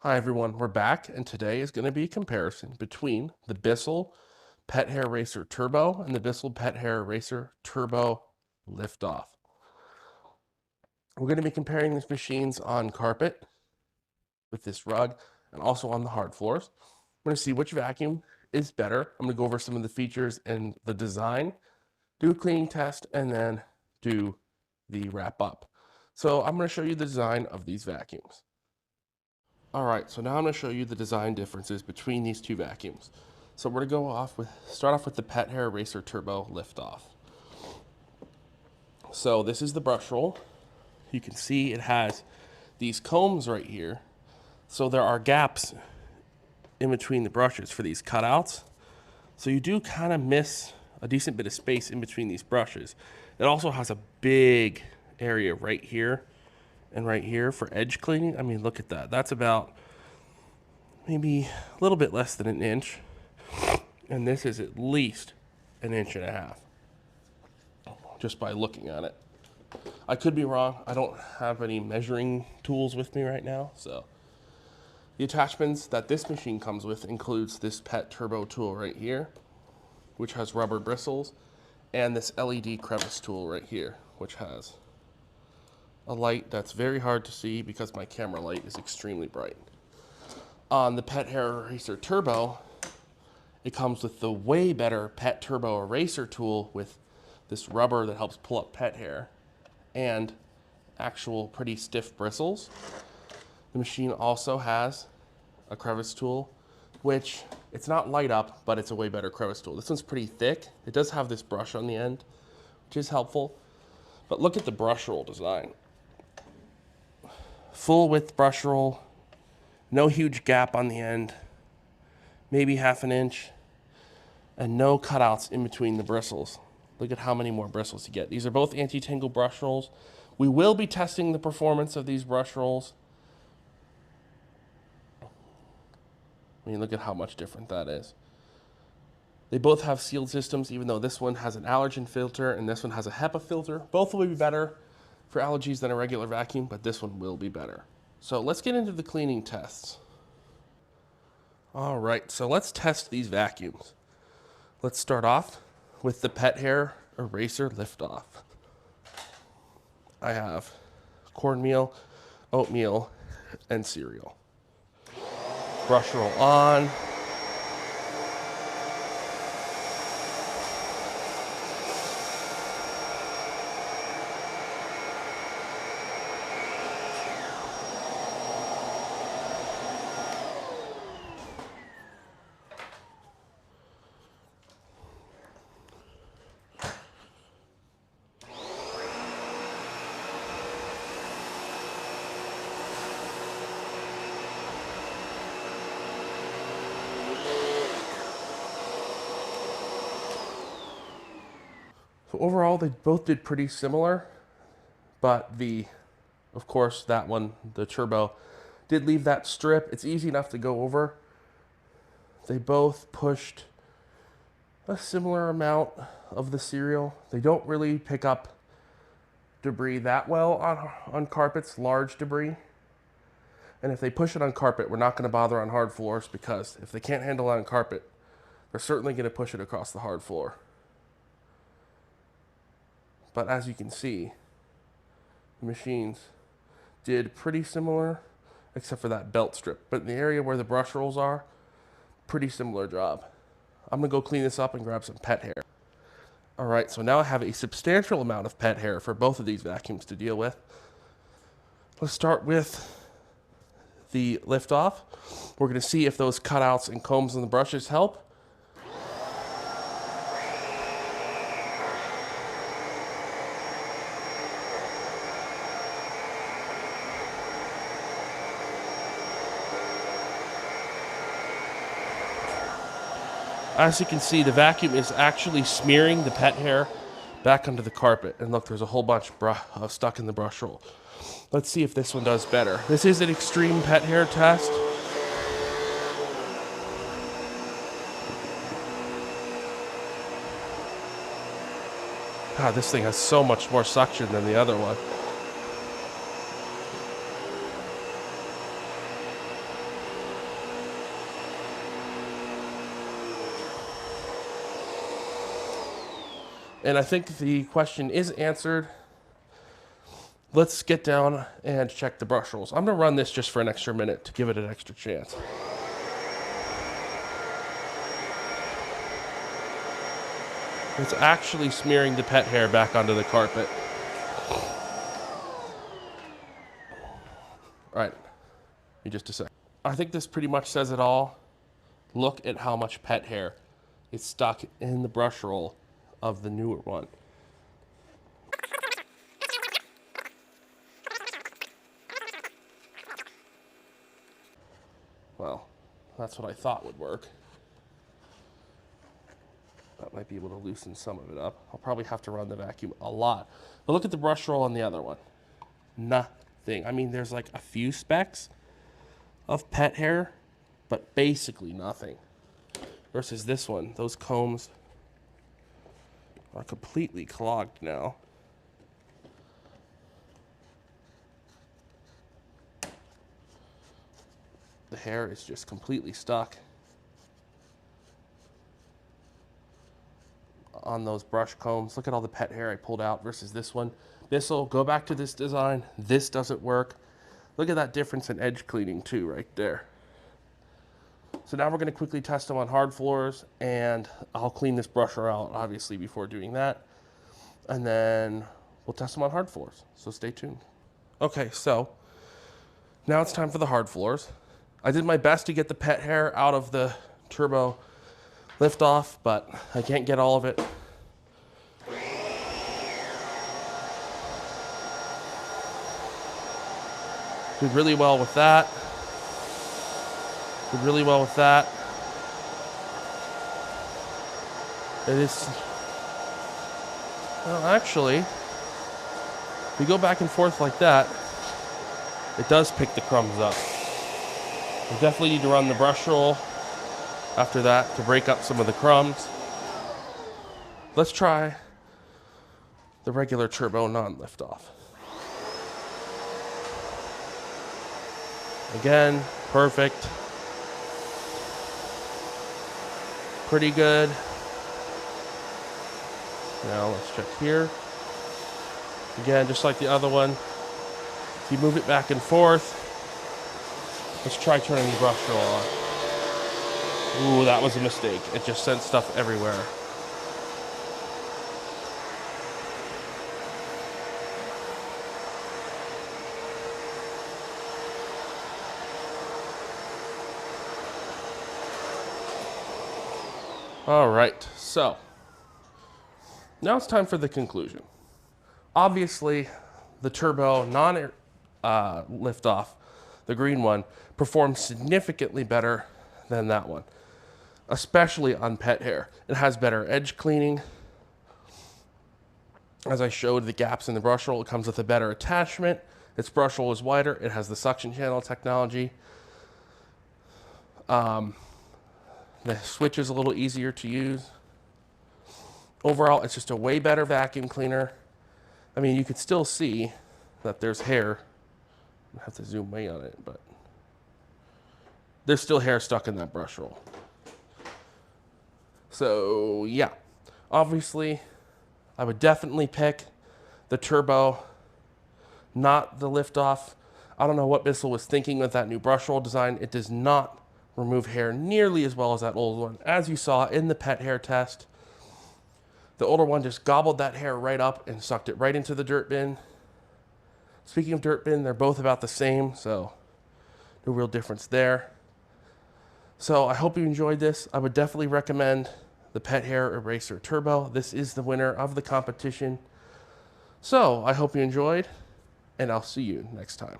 Hi everyone, we're back, and today is going to be a comparison between the Bissell Pet Hair Racer Turbo and the Bissell Pet Hair Racer Turbo Liftoff. We're going to be comparing these machines on carpet with this rug and also on the hard floors. We're going to see which vacuum is better. I'm going to go over some of the features and the design, do a cleaning test, and then do the wrap up. So I'm going to show you the design of these vacuums. All right, so now I'm going to show you the design differences between these two vacuums. So we're going to start off with the Pet Hair Racer Turbo Liftoff. So this is the brush roll. You can see it has these combs right here. So there are gaps in between the brushes for these cutouts. So you do kind of miss a decent bit of space in between these brushes. It also has a big area right here and right here for edge cleaning. I mean, look at that. That's about maybe a little bit less than an inch. And this is at least an inch and a half just by looking at it. I could be wrong. I don't have any measuring tools with me right now. So the attachments that this machine comes with includes this Pet Turbo tool right here, which has rubber bristles, and this LED crevice tool right here, which has a light that's very hard to see because my camera light is extremely bright. On the Pet Hair Eraser Turbo, it comes with the way better Pet Turbo Eraser tool with this rubber that helps pull up pet hair and actual pretty stiff bristles. The machine also has a crevice tool, which it's not light up, but it's a way better crevice tool. This one's pretty thick. It does have this brush on the end, which is helpful. But look at the brush roll design. Full width brush roll, no huge gap on the end, maybe half an inch, and no cutouts in between the bristles. Look at how many more bristles you get. These are both anti-tangle brush rolls. We will be testing the performance of these brush rolls. I mean, look at how much different that is. They both have sealed systems, even though this one has an allergen filter and this one has a HEPA filter. Both will be better for allergies than a regular vacuum, but this one will be better. So let's get into the cleaning tests. All right, so let's test these vacuums. Let's start off with the Pet Hair Eraser Liftoff. I have cornmeal, oatmeal, and cereal. Brush roll on. So overall, they both did pretty similar, but of course, that one, the Turbo, did leave that strip. It's easy enough to go over. They both pushed a similar amount of the cereal. They don't really pick up debris that well on carpets, large debris. And if they push it on carpet, we're not going to bother on hard floors, because if they can't handle it on carpet, they're certainly going to push it across the hard floor. But as you can see, the machines did pretty similar, except for that belt strip. But in the area where the brush rolls are, pretty similar job. I'm gonna go clean this up and grab some pet hair. All right, so now I have a substantial amount of pet hair for both of these vacuums to deal with. Let's start with the Liftoff. We're gonna see if those cutouts and combs on the brushes help. As you can see, the vacuum is actually smearing the pet hair back onto the carpet. And look, there's a whole bunch stuck in the brush roll. Let's see if this one does better. This is an extreme pet hair test. God, this thing has so much more suction than the other one. And I think the question is answered. Let's get down and check the brush rolls. I'm gonna run this just for an extra minute to give it an extra chance. It's actually smearing the pet hair back onto the carpet. All right, give me just a sec. I think this pretty much says it all. Look at how much pet hair is stuck in the brush roll of the newer one. Well, that's what I thought would work. That might be able to loosen some of it up. I'll probably have to run the vacuum a lot. But look at the brush roll on the other one. Nothing. I mean, there's like a few specks of pet hair, but basically nothing. Versus this one, those combs are completely clogged now. The hair is just completely stuck on those brush combs. Look at all the pet hair I pulled out versus this one. Bissell, go back to this design. This doesn't work. Look at that difference in edge cleaning too, right there. So now we're gonna quickly test them on hard floors, and I'll clean this brusher out, obviously, before doing that. And then we'll test them on hard floors, so stay tuned. Okay, so now it's time for the hard floors. I did my best to get the pet hair out of the turbo lift off, but I can't get all of it. Did really well with that. Did really well with that. It is, well, actually, if we go back and forth like that, it does pick the crumbs up. We definitely need to run the brush roll after that to break up some of the crumbs. Let's try the regular turbo non-lift off. Again, perfect. Pretty good. Now let's check here. Again, just like the other one. If you move it back and forth, let's try turning the brush roll on. Ooh, that was a mistake. It just sent stuff everywhere. All right, so now it's time for the conclusion. Obviously, the turbo non-lift off, the green one, performs significantly better than that one, especially on pet hair. It has better edge cleaning. As I showed the gaps in the brush roll, it comes with a better attachment. Its brush roll is wider. It has the suction channel technology. The switch is a little easier to use. Overall, it's just a way better vacuum cleaner. I mean, you can still see that there's hair. I have to zoom way on it, but there's still hair stuck in that brush roll. So yeah, obviously, I would definitely pick the turbo, not the lift off. I don't know what Bissell was thinking with that new brush roll design. It does not remove hair nearly as well as that old one. As you saw in the pet hair test, the older one just gobbled that hair right up and sucked it right into the dirt bin. Speaking of dirt bin, they're both about the same, so no real difference there. So I hope you enjoyed this. I would definitely recommend the Pet Hair Eraser Turbo. This is the winner of the competition. So I hope you enjoyed, and I'll see you next time.